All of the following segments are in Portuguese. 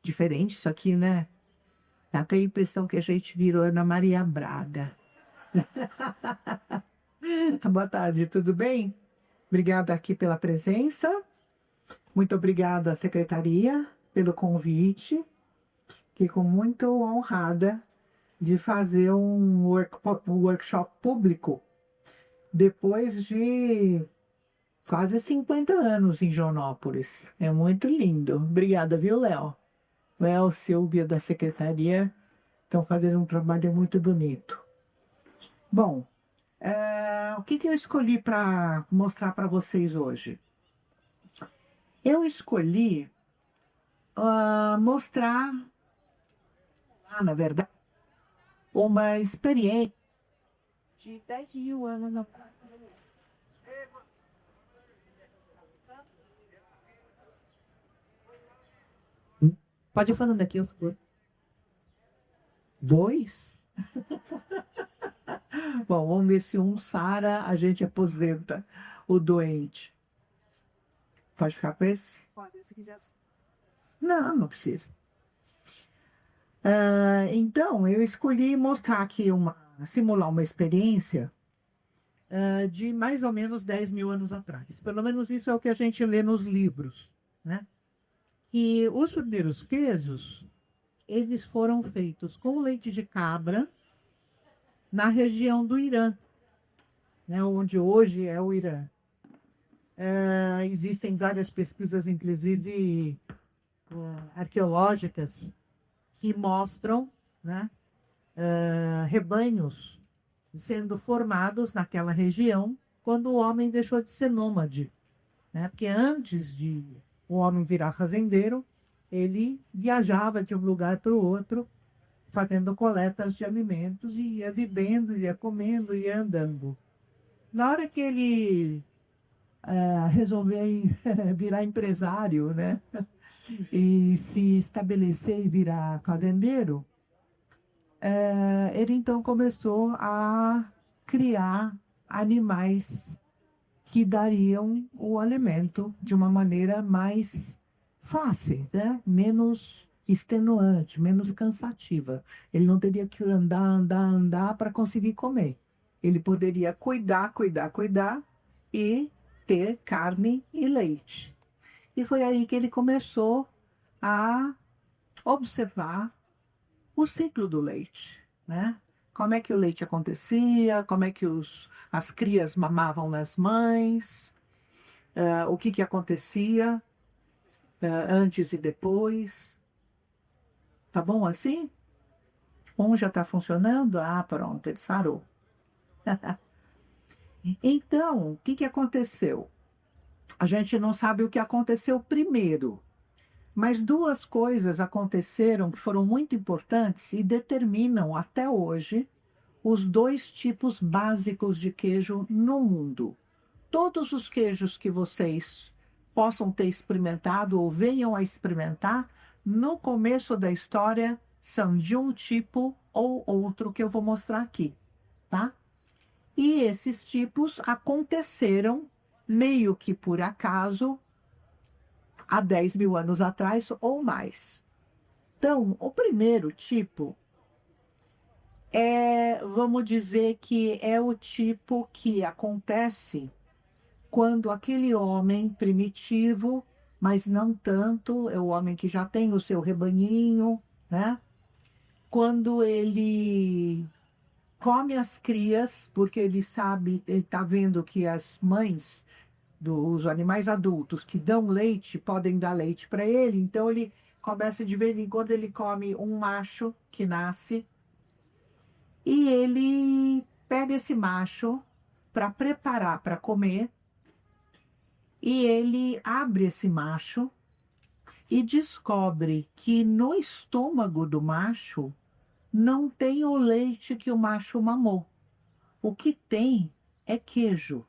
diferente isso aqui, né? Dá a impressão que a gente virou Ana Maria Braga. Boa tarde, tudo bem? Obrigada aqui pela presença. Muito obrigada à secretaria pelo convite. Fico muito honrada de fazer um workshop público depois de quase 50 anos em Joanópolis. É muito lindo. Obrigada, viu, Léo? Léo, Silvia da secretaria estão fazendo um trabalho muito bonito. Bom, o que eu escolhi para mostrar para vocês hoje? Eu escolhi mostrar, na verdade, uma experiência de 10 mil anos atrás. Pode ir falando aqui, eu escuto. Dois? Bom, vamos ver se um sara, a gente aposenta o doente. Pode ficar com esse? Pode, se quiser. Não, não precisa. Então, eu escolhi mostrar aqui simular uma experiência de mais ou menos 10 mil anos atrás. Pelo menos isso é o que a gente lê nos livros, né? E os primeiros queijos, eles foram feitos com leite de cabra na região do Irã, né, onde hoje é o Irã. Existem várias pesquisas, inclusive arqueológicas, que mostram, né, rebanhos sendo formados naquela região quando o homem deixou de ser nômade, né? Porque antes de o homem virar fazendeiro, ele viajava de um lugar para o outro, fazendo coletas de alimentos e ia bebendo, ia comendo, ia andando. Na hora que ele resolveu virar empresário, né? E se estabelecer e virar fazendeiro, ele então começou a criar animais que dariam o alimento de uma maneira mais fácil, né? Menos extenuante, menos cansativa. Ele não teria que andar para conseguir comer. Ele poderia cuidar e ter carne e leite. E foi aí que ele começou a observar o ciclo do leite, né? Como é que o leite acontecia, como é que as crias mamavam nas mães, o que acontecia antes e depois. Tá bom assim? Um já está funcionando? Ah, pronto, ele sarou. Então, o que aconteceu? A gente não sabe o que aconteceu primeiro, mas duas coisas aconteceram que foram muito importantes e determinam até hoje os dois tipos básicos de queijo no mundo. Todos os queijos que vocês possam ter experimentado ou venham a experimentar, no começo da história, são de um tipo ou outro que eu vou mostrar aqui, tá? E esses tipos aconteceram meio que por acaso há 10 mil anos atrás ou mais. Então, o primeiro tipo vamos dizer que é o tipo que acontece quando aquele homem primitivo, mas não tanto, é o homem que já tem o seu rebanhinho, né? Quando ele come as crias, porque ele sabe, ele está vendo que as mães dos animais adultos que dão leite podem dar leite para ele, então ele começa de vez em quando ele come um macho que nasce e ele pega esse macho para preparar para comer e ele abre esse macho e descobre que no estômago do macho não tem o leite que o macho mamou. O que tem é queijo.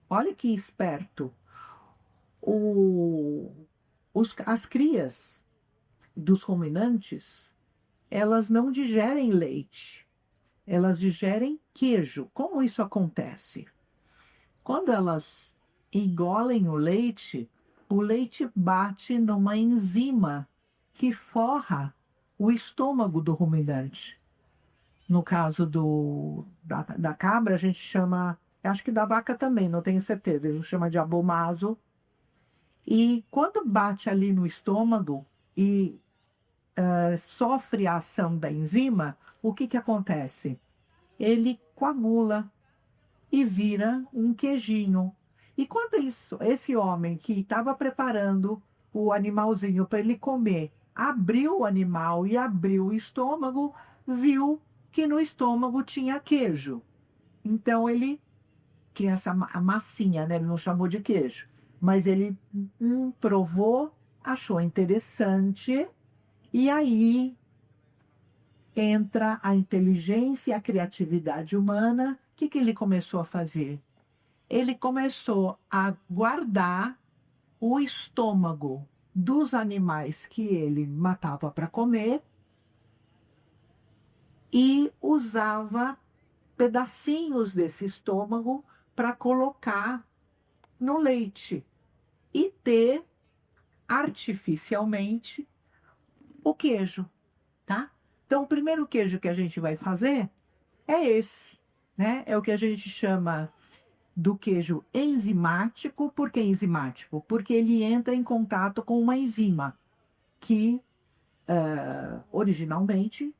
Olha que esperto. As crias dos ruminantes, elas não digerem leite, elas digerem queijo. Como isso acontece? Quando elas engolem o leite bate numa enzima que forra o estômago do ruminante. No caso da cabra, a gente chama, acho que da vaca também, não tenho certeza, a gente chama de abomaso. E quando bate ali no estômago e sofre a ação da enzima, o que que acontece? Ele coagula e vira um queijinho. E quando esse homem que estava preparando o animalzinho para ele comer, abriu o animal e abriu o estômago, viu que no estômago tinha queijo. Então ele, que é a massinha, né? Ele não chamou de queijo, mas ele provou, achou interessante, e aí entra a inteligência e a criatividade humana. O que que ele começou a fazer? Ele começou a guardar o estômago dos animais que ele matava para comer e usava pedacinhos desse estômago para colocar no leite e ter artificialmente o queijo, tá? Então, o primeiro queijo que a gente vai fazer é esse, né? É o que a gente chama do queijo enzimático. Por que enzimático? Porque ele entra em contato com uma enzima que originalmente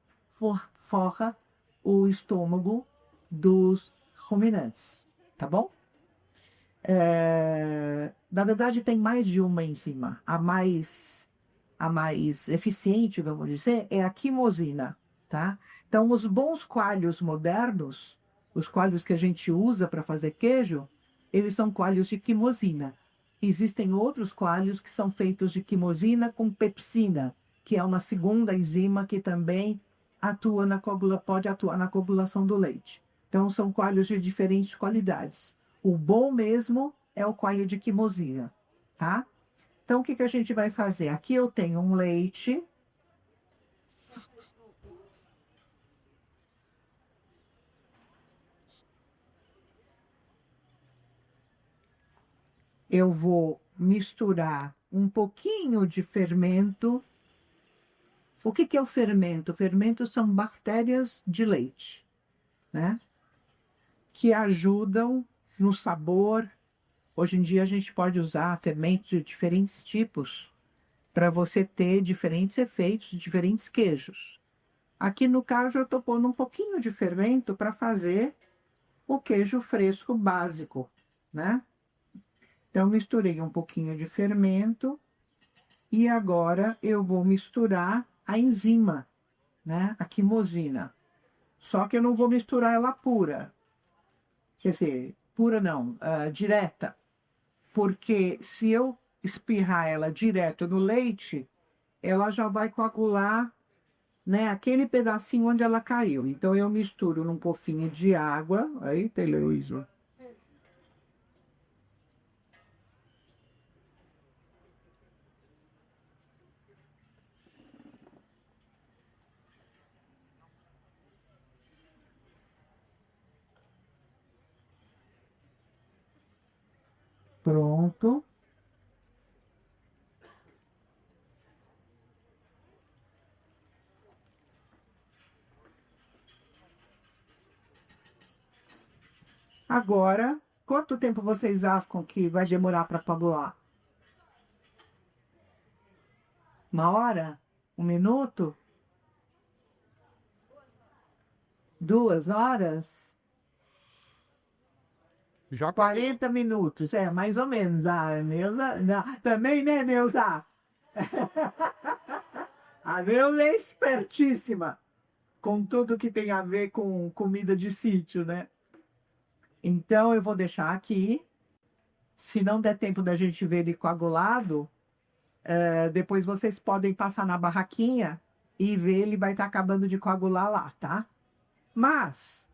forra o estômago dos ruminantes, tá bom? Na verdade, tem mais de uma enzima. A mais eficiente, vamos dizer, é a quimosina, tá? Então, os bons coalhos modernos, os coalhos que a gente usa para fazer queijo, eles são coalhos de quimosina. Existem outros coalhos que são feitos de quimosina com pepsina, que é uma segunda enzima que também pode atuar na coagulação do leite. Então, são coalhos de diferentes qualidades. O bom mesmo é o coalho de quimosina, tá? Então, o que que a gente vai fazer? Aqui eu tenho um leite. Eu vou misturar um pouquinho de fermento. O que que é o fermento? O fermento são bactérias de leite, né? Que ajudam no sabor. Hoje em dia a gente pode usar fermentos de diferentes tipos para você ter diferentes efeitos, diferentes queijos. Aqui no caso eu estou pondo um pouquinho de fermento para fazer o queijo fresco básico, né? Então, misturei um pouquinho de fermento e agora eu vou misturar a enzima, né? A quimosina. Só que eu não vou misturar ela pura. Quer dizer, pura não, direta. Porque se eu espirrar ela direto no leite, ela já vai coagular, né, aquele pedacinho onde ela caiu. Então, eu misturo num pouquinho de água. Aí, Heloísa. Pronto. Agora, quanto tempo vocês acham que vai demorar para coagular? Uma hora? Um minuto? 2 horas? Já 40 minutos, mais ou menos. Ah, Neuza, também, né, Neuza? A Neuza é espertíssima com tudo que tem a ver com comida de sítio, né? Então, eu vou deixar aqui. Se não der tempo da gente ver ele coagulado, depois vocês podem passar na barraquinha e ver, ele vai estar acabando de coagular lá, tá? Mas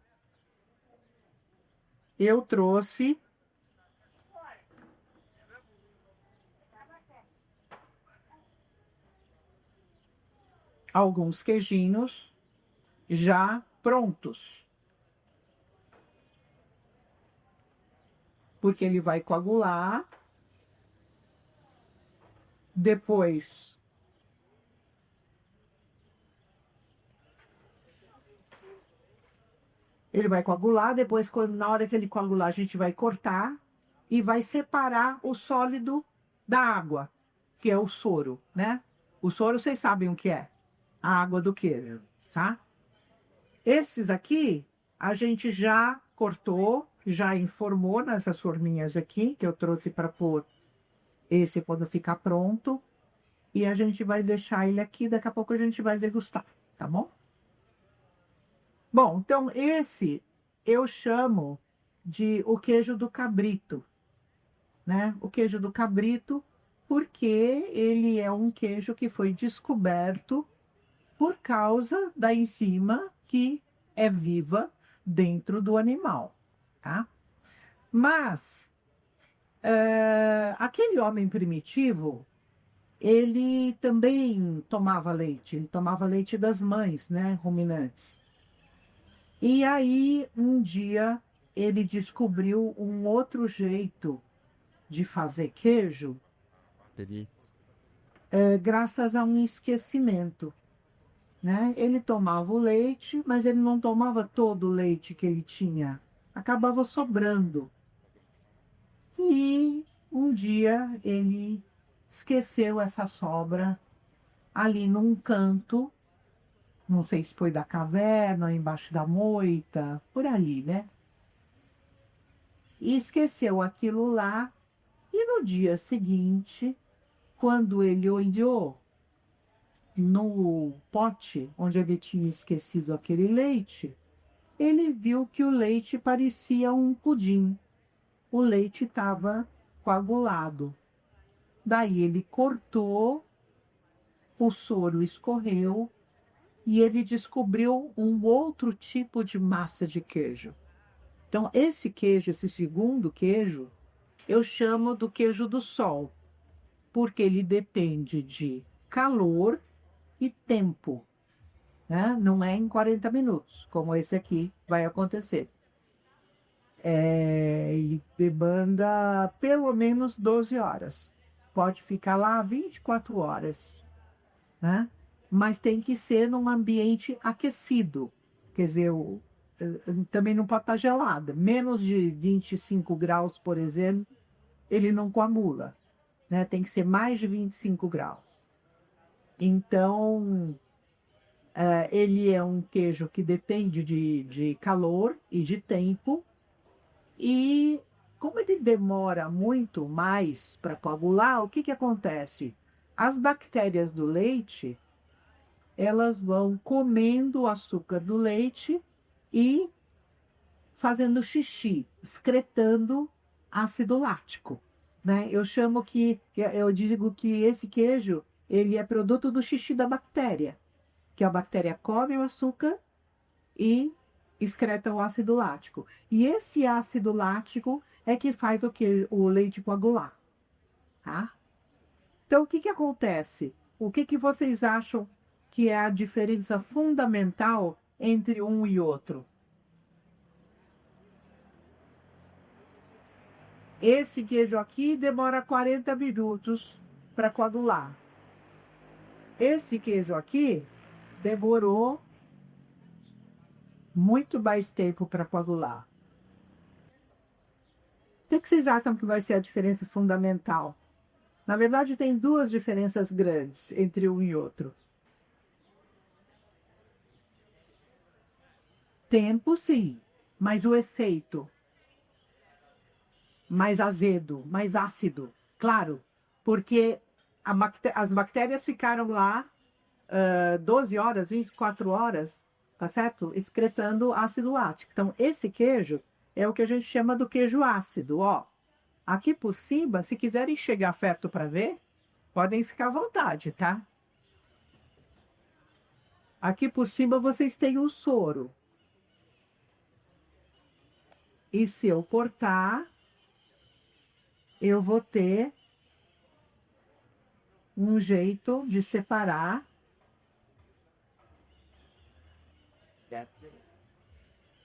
eu trouxe alguns queijinhos já prontos, porque ele vai coagular. Depois Ele vai coagular, depois, na hora que ele coagular, a gente vai cortar e vai separar o sólido da água, que é o soro, né? O soro, vocês sabem o que é? A água do queijo, tá? Esses aqui, a gente já cortou, já informou nessas forminhas aqui, que eu trouxe para pôr esse quando ficar pronto. E a gente vai deixar ele aqui, daqui a pouco a gente vai degustar, tá bom? Bom, então esse eu chamo de o queijo do cabrito, né? O queijo do cabrito, porque ele é um queijo que foi descoberto por causa da enzima que é viva dentro do animal, tá? Mas aquele homem primitivo, ele também tomava leite, ele tomava leite das mães, né, ruminantes. E aí, um dia, ele descobriu um outro jeito de fazer queijo, graças a um esquecimento, né? Ele tomava o leite, mas ele não tomava todo o leite que ele tinha, acabava sobrando. E um dia ele esqueceu essa sobra ali num canto, não sei se foi da caverna, embaixo da moita, por ali, né? E esqueceu aquilo lá. E no dia seguinte, quando ele olhou no pote onde ele tinha esquecido aquele leite, ele viu que o leite parecia um pudim. O leite estava coagulado. Daí ele cortou, o soro escorreu e ele descobriu um outro tipo de massa de queijo. Então, esse queijo, esse segundo queijo, eu chamo do queijo do sol, porque ele depende de calor e tempo, né? Não é em 40 minutos, como esse aqui vai acontecer. E demanda pelo menos 12 horas. Pode ficar lá 24 horas, né? Mas tem que ser num ambiente aquecido. Quer dizer, também não pode estar gelado. Menos de 25 graus, por exemplo, ele não coagula, né? Tem que ser mais de 25 graus. Então, ele é um queijo que depende de calor e de tempo. E como ele demora muito mais para coagular, o que que acontece? As bactérias do leite, elas vão comendo o açúcar do leite e fazendo xixi, excretando ácido lático, né? Eu digo que esse queijo, ele é produto do xixi da bactéria, que a bactéria come o açúcar e excreta o ácido lático. E esse ácido lático é que faz o leite coagular, tá? Então, o que que acontece? O que que vocês acham que é a diferença fundamental entre um e outro? Esse queijo aqui demora 40 minutos para coagular. Esse queijo aqui demorou muito mais tempo para coagular. O que vocês acham que vai ser a diferença fundamental? Na verdade, tem duas diferenças grandes entre um e outro. Tempo, sim, mas o efeito mais azedo, mais ácido, claro, porque as bactérias ficaram lá 12 horas, 24 horas, tá certo? Excretando ácido lático. Então, esse queijo é o que a gente chama do queijo ácido, ó. Aqui por cima, se quiserem chegar perto para ver, podem ficar à vontade, tá? Aqui por cima vocês têm o soro. E se eu cortar, eu vou ter um jeito de separar.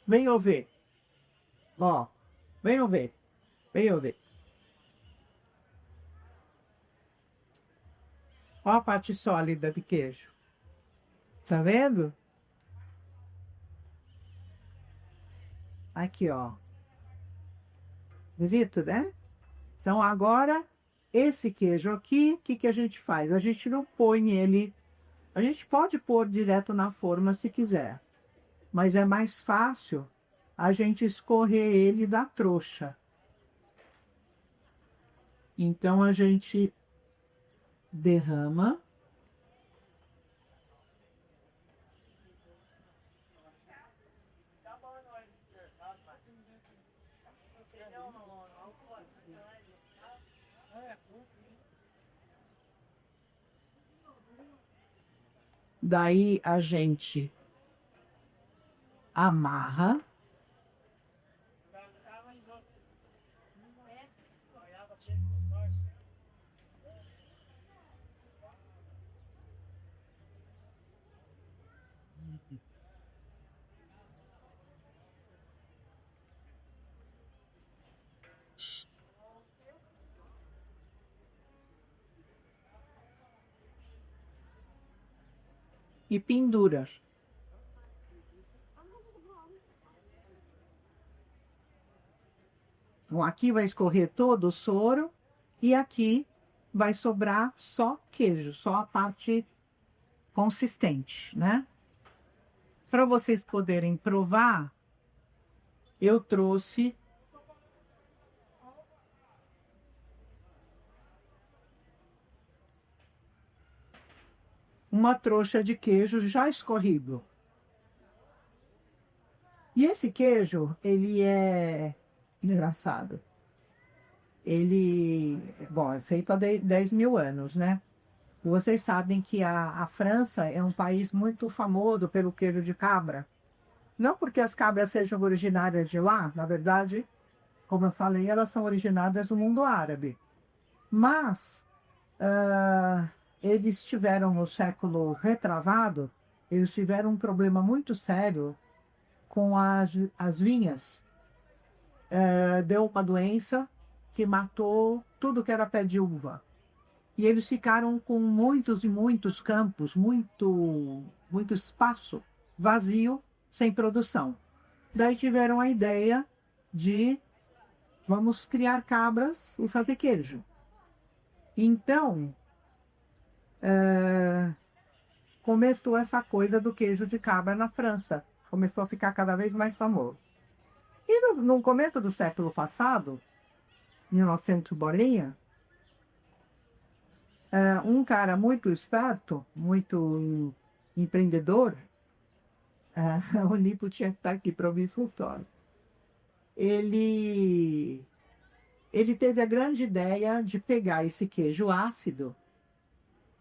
Venham ver. Ó, venham ver. Venham ver. Ó a parte sólida de queijo. Tá vendo? Aqui, ó. Visito, né? Então, agora, esse queijo aqui, o que que a gente faz? A gente não põe ele... A gente pode pôr direto na forma se quiser, mas é mais fácil a gente escorrer ele da trouxa. Então, a gente derrama. Daí a gente amarra. E pendura. Bom, aqui vai escorrer todo o soro e aqui vai sobrar só queijo, só a parte consistente, né? Para vocês poderem provar, eu trouxe uma trouxa de queijo já escorrido. E esse queijo, ele é engraçado. Ele, bom, é feito há 10 mil anos, né? Vocês sabem que a França é um país muito famoso pelo queijo de cabra. Não porque as cabras sejam originárias de lá, na verdade, como eu falei, elas são originadas do mundo árabe. Mas eles tiveram no século retrasado, eles tiveram um problema muito sério com as vinhas. Deu uma doença que matou tudo que era pé de uva. E eles ficaram com muitos e muitos campos, muito espaço vazio, sem produção. Daí tiveram a ideia de vamos criar cabras e fazer queijo. Então, começou essa coisa do queijo de cabra na França. Começou a ficar cada vez mais famoso. E no começo do século passado, 1900 bolinha, um cara muito esperto, muito empreendedor, o Nipo tinha que estar aqui para ouvir essa história. Ele teve a grande ideia de pegar esse queijo ácido,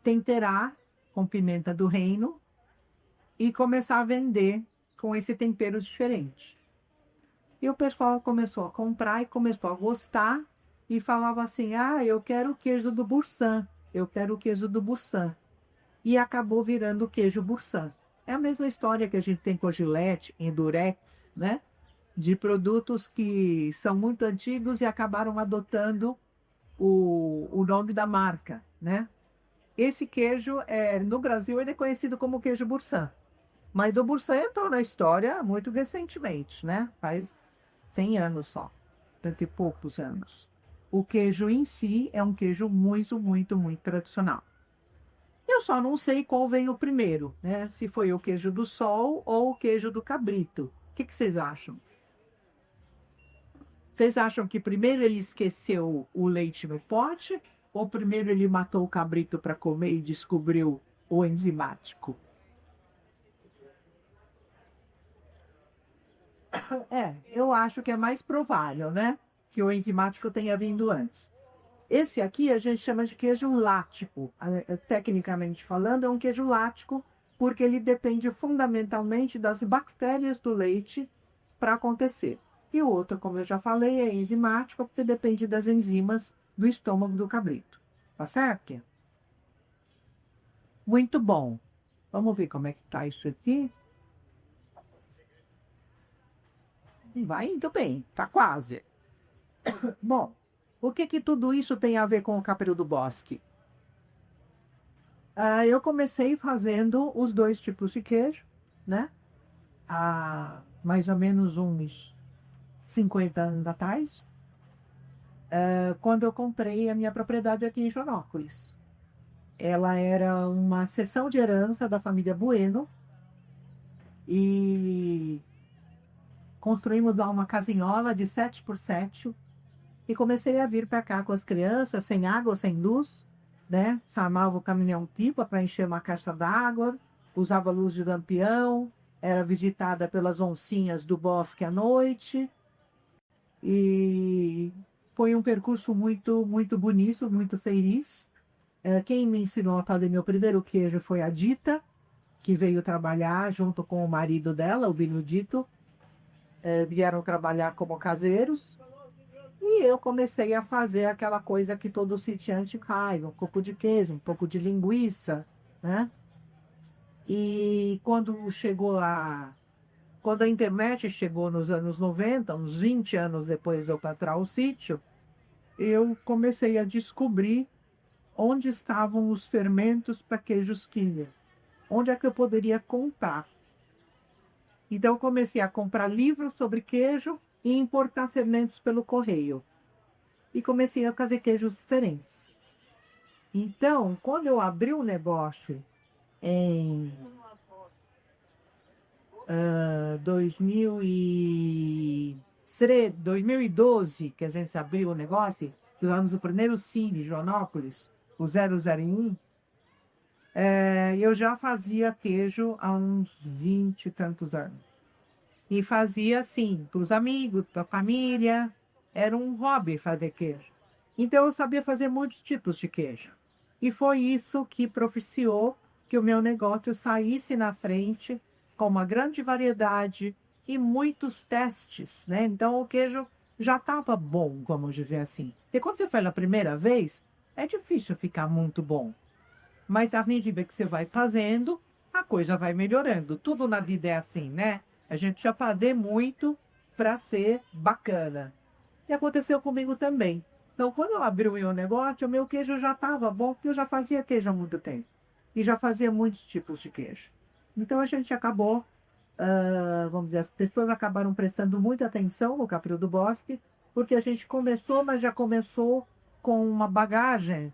temperar com pimenta do reino e começar a vender com esse tempero diferente. E o pessoal começou a comprar e começou a gostar e falava assim, eu quero o queijo do Boursin, eu quero o queijo do Boursin. E acabou virando o queijo Boursin. É a mesma história que a gente tem com Gillette, Endurex, né? De produtos que são muito antigos e acabaram adotando o nome da marca, né? Esse queijo, no Brasil, ele é conhecido como queijo Boursin. Mas do Boursin entrou na história muito recentemente, né? Tem anos só, tanto e poucos anos. O queijo em si é um queijo muito, muito, muito tradicional. Eu só não sei qual veio primeiro, né? Se foi o queijo do sol ou o queijo do cabrito. O que vocês acham? Vocês acham que primeiro ele esqueceu o leite no pote? Ou primeiro ele matou o cabrito para comer e descobriu o enzimático? Eu acho que é mais provável, né? Que o enzimático tenha vindo antes. Esse aqui a gente chama de queijo lático. Tecnicamente falando, é um queijo lático porque ele depende fundamentalmente das bactérias do leite para acontecer. E o outro, como eu já falei, é enzimático porque depende das enzimas do estômago do cabrito. Tá certo? Muito bom. Vamos ver como é que tá isso aqui. Vai indo bem, tá quase. Bom, o que tudo isso tem a ver com o Capelo do Bosque? Eu comecei fazendo os 2 tipos de queijo, né? Há mais ou menos uns 50 anos atrás, quando eu comprei a minha propriedade aqui em Joanópolis. Ela era uma seção de herança da família Bueno e construímos lá uma casinhola de 7 por 7 e comecei a vir para cá com as crianças, sem água, sem luz, né? Chamava o caminhão-pipa para encher uma caixa d'água, usava luz de lampião, era visitada pelas oncinhas do bosque à noite e foi um percurso muito, muito bonito, muito feliz. Quem me ensinou a fazer meu primeiro queijo foi a Dita, que veio trabalhar junto com o marido dela, o Benedito. Vieram trabalhar como caseiros. E eu comecei a fazer aquela coisa que todo sitiante faz, um pouco de queijo, um pouco de linguiça, né? E quando a internet chegou nos anos 90, uns 20 anos depois de eu comprar o sítio, eu comecei a descobrir onde estavam os fermentos para queijos químicos. Onde é que eu poderia comprar? Então, eu comecei a comprar livros sobre queijo e importar sementes pelo correio. E comecei a fazer queijos diferentes. Então, quando eu abri o negócio em 2012, que a gente abriu o negócio, fizemos o primeiro Cine de Joanópolis, o 001, eu já fazia queijo há uns 20 e tantos anos. E fazia assim, para os amigos, para a família. Era um hobby fazer queijo. Então eu sabia fazer muitos tipos de queijo. E foi isso que propiciou que o meu negócio saísse na frente com uma grande variedade e muitos testes, né? Então o queijo já estava bom, vamos dizer assim. E quando você faz a primeira vez, é difícil ficar muito bom. Mas à medida que você vai fazendo, a coisa vai melhorando. Tudo na vida é assim, né? A gente já fazer muito para ser bacana. E aconteceu comigo também. Então, quando eu abri o meu negócio, o meu queijo já estava bom, porque eu já fazia queijo há muito tempo. E já fazia muitos tipos de queijo. Então, a gente acabou, vamos dizer, as pessoas acabaram prestando muita atenção no Capril do Bosque, porque a gente começou, mas já começou com uma bagagem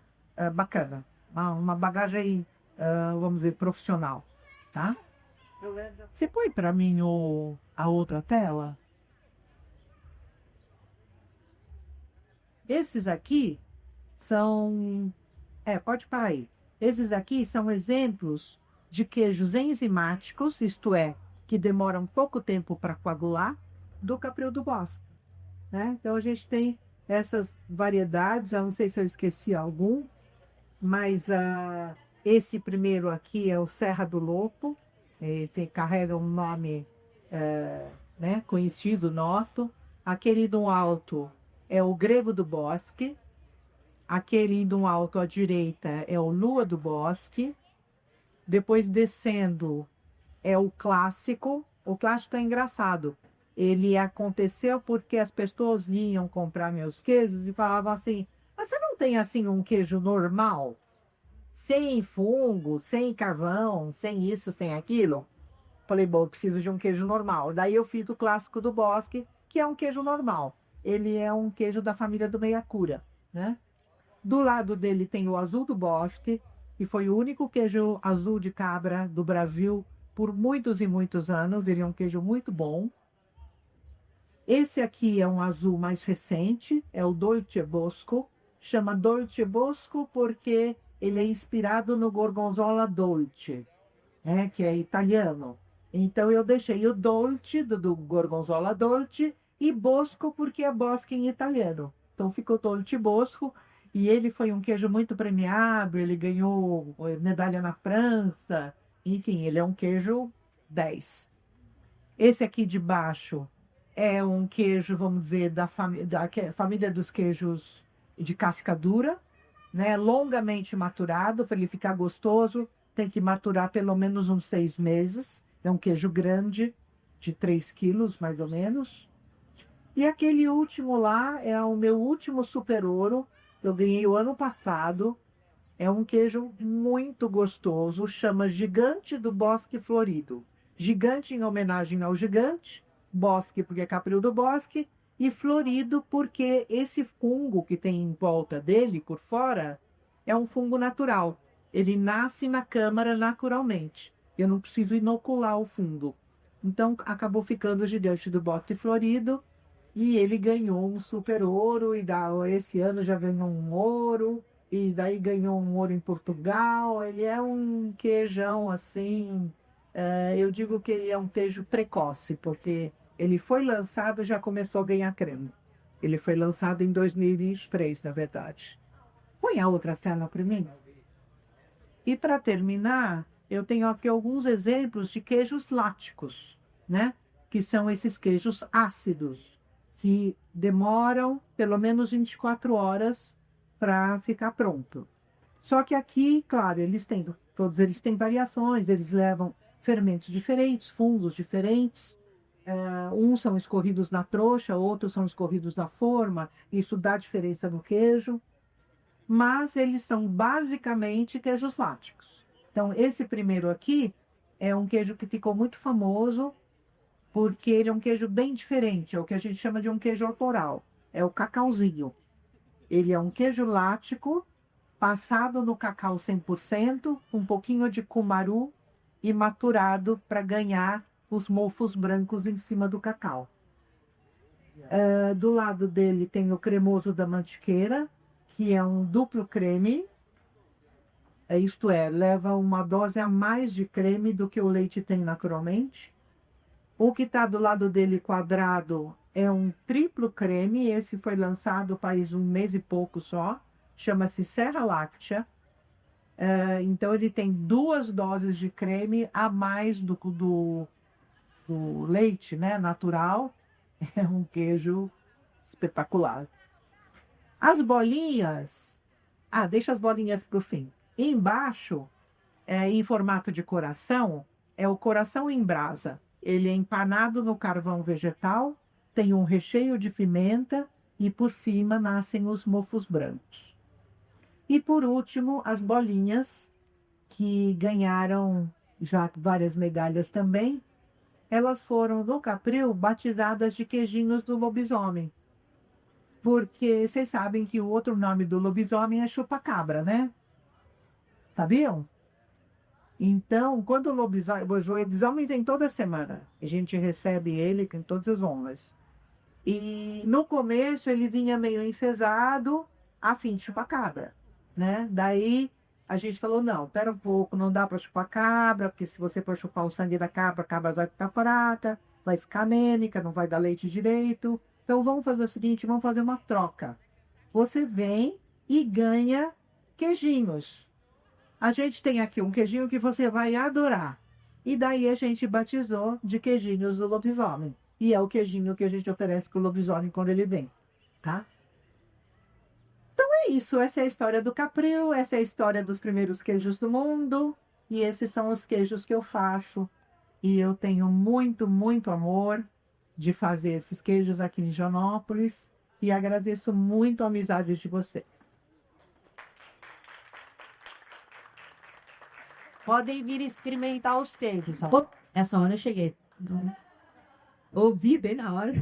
bacana. Uma bagagem, vamos dizer, profissional, tá? Você põe para mim a outra tela? Esses aqui são. Pode parar aí. Esses aqui são exemplos de queijos enzimáticos, isto é, que demoram pouco tempo para coagular, do Capril do Bosque, né? Então a gente tem essas variedades, eu não sei se eu esqueci algum, mas esse primeiro aqui é o Serra do Lopo, esse carrega um nome né, conhecido, noto. Aquele do alto é o Grevo do Bosque. Aquele do alto à direita é o Lua do Bosque. Depois descendo é o Clássico. O Clássico é engraçado. Ele aconteceu porque as pessoas iam comprar meus queijos e falavam assim: mas você não tem assim um queijo normal? Sem fungo, sem carvão, sem isso, sem aquilo? Falei, bom, eu preciso de um queijo normal. Daí eu fiz o Clássico do Bosque, que é um queijo normal. Ele é um queijo da família do Meia-Cura, né? Do lado dele tem o Azul do Bosque, que foi o único queijo azul de cabra do Brasil por muitos e muitos anos. Ele é um queijo muito bom. Esse aqui é um azul mais recente, é o Dolce Bosco. Chama Dolce Bosco porque ele é inspirado no Gorgonzola Dolce, né, que é italiano. Então eu deixei o Dolce do Gorgonzola Dolce e Bosco porque é bosque em italiano. Então ficou Dolce Bosco e ele foi um queijo muito premiado, ele ganhou medalha na França, enfim, ele é um queijo 10. Esse aqui de baixo é um queijo, vamos dizer, da família dos queijos de casca dura, né? Longamente maturado, para ele ficar gostoso, tem que maturar pelo menos uns 6 meses. É um queijo grande, de 3 quilos, mais ou menos. E aquele último lá é o meu último super ouro. Eu ganhei o ano passado. É um queijo muito gostoso, chama Gigante do Bosque Florido. Gigante em homenagem ao gigante, Bosque porque é Capril do Bosque, e florido porque esse fungo que tem em volta dele, por fora, é um fungo natural. Ele nasce na câmara naturalmente. Eu não preciso inocular o fungo. Então, acabou ficando o gigante do bote florido e ele ganhou um super ouro esse ano já ganhou um ouro e daí ganhou um ouro em Portugal. Ele é um queijão assim, eu digo que ele é um queijo precoce, porque ele foi lançado, já começou a ganhar creme. Ele foi lançado em 2023, na verdade. Põe a outra cena para mim. E para terminar, eu tenho aqui alguns exemplos de queijos láticos, né? Que são esses queijos ácidos. Se demoram pelo menos 24 horas para ficar pronto. Só que aqui, claro, todos eles têm variações, eles levam fermentos diferentes, fungos diferentes. Uns são escorridos na trouxa, outros são escorridos na forma. Isso dá diferença no queijo, mas eles são basicamente queijos láticos. Então, esse primeiro aqui é um queijo que ficou muito famoso, porque ele é um queijo bem diferente, é o que a gente chama de um queijo autoral, é o cacauzinho. Ele é um queijo lático, passado no cacau 100%, um pouquinho de cumaru e maturado para ganhar os mofos brancos em cima do cacau. Do lado dele tem o cremoso da mantiqueira, que é um duplo creme, isto é, leva uma dose a mais de creme do que o leite tem naturalmente. O que está do lado dele quadrado é um triplo creme, esse foi lançado faz um mês e pouco só, chama-se Serra Láctea. Então ele tem 2 doses de creme a mais do leite, né, natural. É um queijo espetacular. As bolinhas, deixa as bolinhas para o fim. Embaixo, em formato de coração, é o coração em brasa. Ele é empanado no carvão vegetal, tem um recheio de pimenta e por cima nascem os mofos brancos. E por último, as bolinhas, que ganharam já várias medalhas também, elas foram no Capril batizadas de queijinhos do lobisomem. Porque vocês sabem que o outro nome do lobisomem é chupa-cabra, né? Sabiam? Então, quando o lobisomem vem toda semana, a gente recebe ele com todas as honras. E no começo ele vinha meio enfesado, a fim de chupacabra, né? Daí a gente falou, não, pera um pouco, não dá para chupar cabra, porque se você for chupar o sangue da cabra, a cabra vai ficar prata, vai ficar anêmica, não vai dar leite direito. Então vamos fazer o seguinte, vamos fazer uma troca. Você vem e ganha queijinhos. A gente tem aqui um queijinho que você vai adorar. E daí a gente batizou de queijinhos do lobisomem. E é o queijinho que a gente oferece para o lobisomem quando ele vem, tá? Então é isso, essa é a história do Capril, essa é a história dos primeiros queijos do mundo. E esses são os queijos que eu faço. E eu tenho muito, muito amor de fazer esses queijos aqui em Joanópolis. E agradeço muito a amizade de vocês. Podem vir experimentar os queijos. Ó. Essa hora eu cheguei. Ouvi bem na hora.